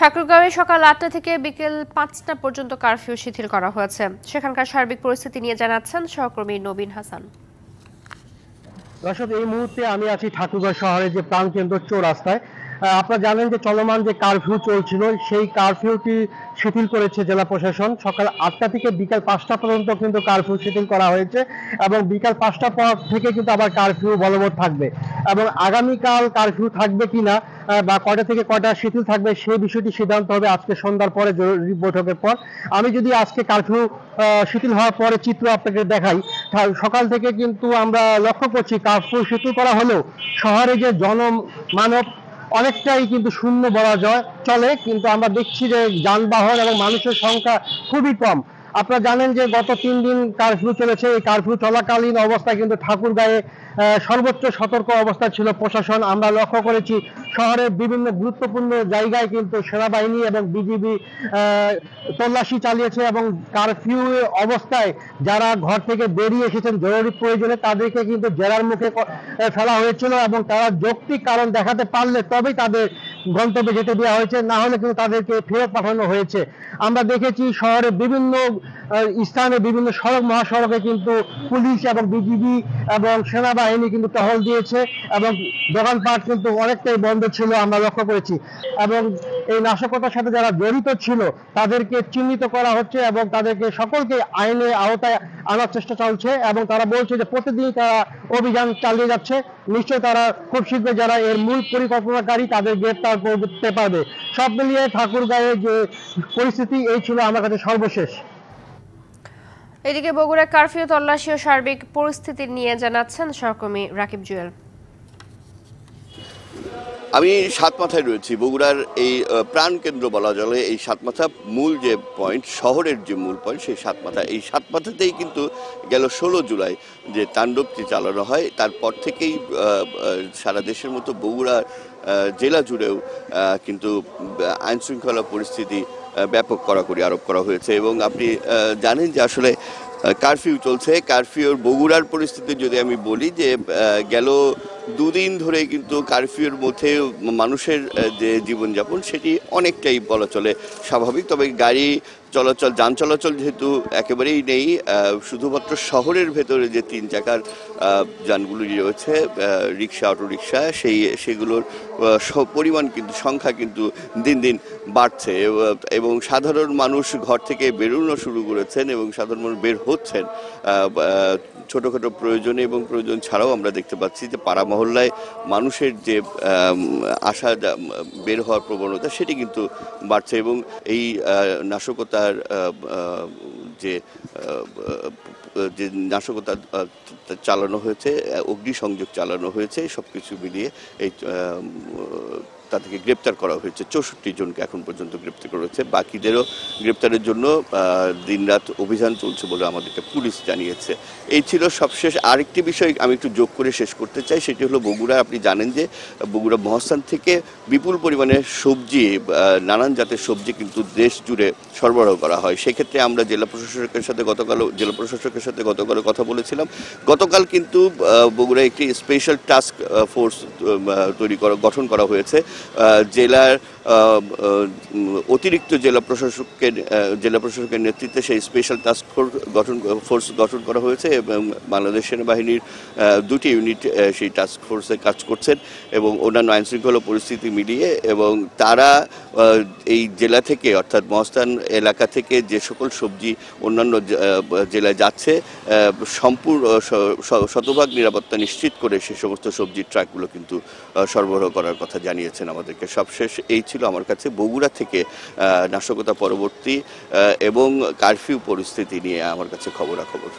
ঠাকুরগাঁওয়ে সকাল ৮টা থেকে বিকেল ৫টা পর্যন্ত কারফিউ শিথিল করা হয়েছে। সেখানকার সার্বিক পরিস্থিতি নিয়ে জানাচ্ছেন সহকর্মী নবীন হাসান। দর্শক, এই মুহূর্তে আমি আছি ঠাকুরগাঁও শহরের যে প্রাণকেন্দ্র চৌরাস্তায়। আপনারা জানেন যে চলমান যে কারফিউ চলছিল, সেই কারফিউটি শিথিল করেছে জেলা প্রশাসন। সকাল ৮টা থেকে বিকাল ৫টা পর্যন্ত কিন্তু কারফিউ শিথিল করা হয়েছে এবং বিকাল ৫টার পর থেকে কিন্তু আবার কারফিউ বলবৎ থাকবে এবং আগামীকাল কারফিউ থাকবে কিনা বা কয়টা থেকে কয়টা শিথিল থাকবে সেই বিষয়টি সিদ্ধান্ত হবে আজকে সন্ধ্যার পরে জরুরি বৈঠকের পর। আমি যদি আজকে কারফিউ শিথিল হওয়ার পরে চিত্র আপনাকে দেখাই, সকাল থেকে কিন্তু আমরা লক্ষ্য করছি কারফিউ শিথিল করা হলেও শহরে যে জনমানব অনেকটাই কিন্তু শূন্য বলা চলে, কিন্তু আমরা দেখছি যে যানবাহন এবং মানুষের সংখ্যা খুবই কম। আপনারা জানেন যে গত 3 দিন কারফিউ চলেছে। এই কারফিউ চলাকালীন অবস্থায় কিন্তু ঠাকুরগাঁয়ে সর্বোচ্চ সতর্ক অবস্থা ছিল প্রশাসন। আমরা লক্ষ্য করেছি শহরের বিভিন্ন গুরুত্বপূর্ণ জায়গায় কিন্তু সেনাবাহিনী এবং বিজিবি তল্লাশি চালিয়েছে এবং কারফিউ অবস্থায় যারা ঘর থেকে বেরিয়ে এসেছেন জরুরি প্রয়োজনে তাদেরকে কিন্তু জেরার মুখে ফেলা হয়েছিল এবং তারা যৌক্তিক কারণ দেখাতে পারলে তবেই তাদের গন্তব্যে যেতে দেওয়া হয়েছে, না হলে কিন্তু তাদেরকে ফেরত পাঠানো হয়েছে। আমরা দেখেছি শহরের বিভিন্ন স্থানে বিভিন্ন সড়ক মহাসড়কে কিন্তু পুলিশ এবং বিজিবি এবং সেনাবাহিনী কিন্তু টহল দিয়েছে এবং দোকানপাট কিন্তু অনেকটাই বন্ধ ছিল আমরা লক্ষ্য করেছি এবং এই নাশকতার সাথে যারা জড়িত ছিল তাদেরকে চিহ্নিত করা হচ্ছে এবং তাদেরকে সকলকে আইনের আওতায় আনার চেষ্টা চলছে এবং তারা বলছে যে প্রতিদিন তারা অভিযান চালিয়ে যাচ্ছে। নিশ্চয়ই তারা খুব শীঘ্রই যারা এর মূল পরিকল্পনাকারী তাদের গ্রেপ্তার করতে পারবে। সব মিলিয়ে ঠাকুরগাঁয়ের যে পরিস্থিতি এই ছিল আমার কাছে সর্বশেষ। এদিকে বগুড়া কারফিউ তল্লাশি ও সার্বিক পরিস্থিতি নিয়ে জানাচ্ছেন সহকর্মী রাকিব জুয়েল। আমি সাতমাথায় রয়েছি। বগুড়ার এই প্রাণকেন্দ্র বলা চলে। এই সাতমাথা মূল যে পয়েন্ট, শহরের যে মূল পয়েন্ট, সেই সাতমাথা, এই সাতমাথাতেই কিন্তু গেল 16 জুলাই যে তাণ্ডবটি চালানো হয়, তারপর থেকেই সারা দেশের মতো বগুড়ার জেলা জুড়েও কিন্তু আইনশৃঙ্খলা পরিস্থিতি ব্যাপক কড়াকড়ি আরোপ করা হয়েছে এবং আপনি জানেন যে আসলে কারফিউ চলছে। কারফিউর বগুড়ার পরিস্থিতি যদি আমি বলি যে গেল 2 দিন ধরে কিন্তু কারফিউর মধ্যে মানুষের যে জীবনযাপন সেটি অনেকটাই বলা চলে স্বাভাবিক, তবে গাড়ি চলাচল, যান চলাচল যেহেতু একেবারেই নেই। শুধুমাত্র শহরের ভেতরে যে 3 চাকার যানগুলি রয়েছে, রিক্সা, অটোরিক্সা, সেগুলোর পরিমাণ কিন্তু সংখ্যা কিন্তু দিন দিন বাড়ছে এবং সাধারণ মানুষ ঘর থেকে বেরোনো শুরু করেছেন এবং সাধারণ মানুষ বের হচ্ছেন ছোটোখাটো প্রয়োজনে এবং প্রয়োজন ছাড়াও। আমরা দেখতে পাচ্ছি যে পাড়া মহল্লায় মানুষের যে আসা বের হওয়ার প্রবণতা সেটি কিন্তু বাড়ছে এবং এই নাশকতার যে নাশকতা চালানো হয়েছে, অগ্নিসংযোগ চালানো হয়েছে, সব কিছু মিলিয়ে এই তাদেরকে গ্রেপ্তার করা হয়েছে। 64 জনকে এখন পর্যন্ত গ্রেপ্তার করা হয়েছে। বাকিদেরও গ্রেপ্তারের জন্য দিনরাত অভিযান চলছে বলে আমাদেরকে পুলিশ জানিয়েছে। এই ছিল সবশেষ। আরেকটি বিষয় আমি একটু যোগ করে শেষ করতে চাই, সেটি হলো বগুড়া, আপনি জানেন যে বগুড়া মহাস্থান থেকে বিপুল পরিমাণে সবজি, নানান জাতের সবজি কিন্তু দেশ জুড়ে সরবরাহ করা হয়। সেক্ষেত্রে আমরা জেলা প্রশাসকের সাথে গতকাল কথা বলেছিলাম। গতকাল কিন্তু বগুড়ায় একটি স্পেশাল টাস্ক ফোর্স গঠন করা হয়েছে। জেলার অতিরিক্ত জেলা প্রশাসকের নেতৃত্বে সেই স্পেশাল টাস্ক ফোর্স গঠন করা হয়েছে এবং বাংলাদেশ সেনাবাহিনীর 2টি ইউনিট সেই টাস্ক ফোর্সে কাজ করছেন এবং অন্যান্য আইনশৃঙ্খলা পরিস্থিতি মিলিয়ে, এবং তারা এই জেলা থেকে অর্থাৎ মহাস্থান এলাকা থেকে যে সকল সবজি অন্যান্য জেলায় যাচ্ছে সম্পূর্ণ শতভাগ নিরাপত্তা নিশ্চিত করে সে সমস্ত সবজির ট্রাকগুলো কিন্তু সরবরাহ করার কথা জানিয়েছেন আমাদেরকে। সবশেষ এই ছিল আমার কাছে বগুড়া থেকে নাশকতা পরবর্তী এবং কারফিউ পরিস্থিতি নিয়ে আমার কাছে খবরাখবর।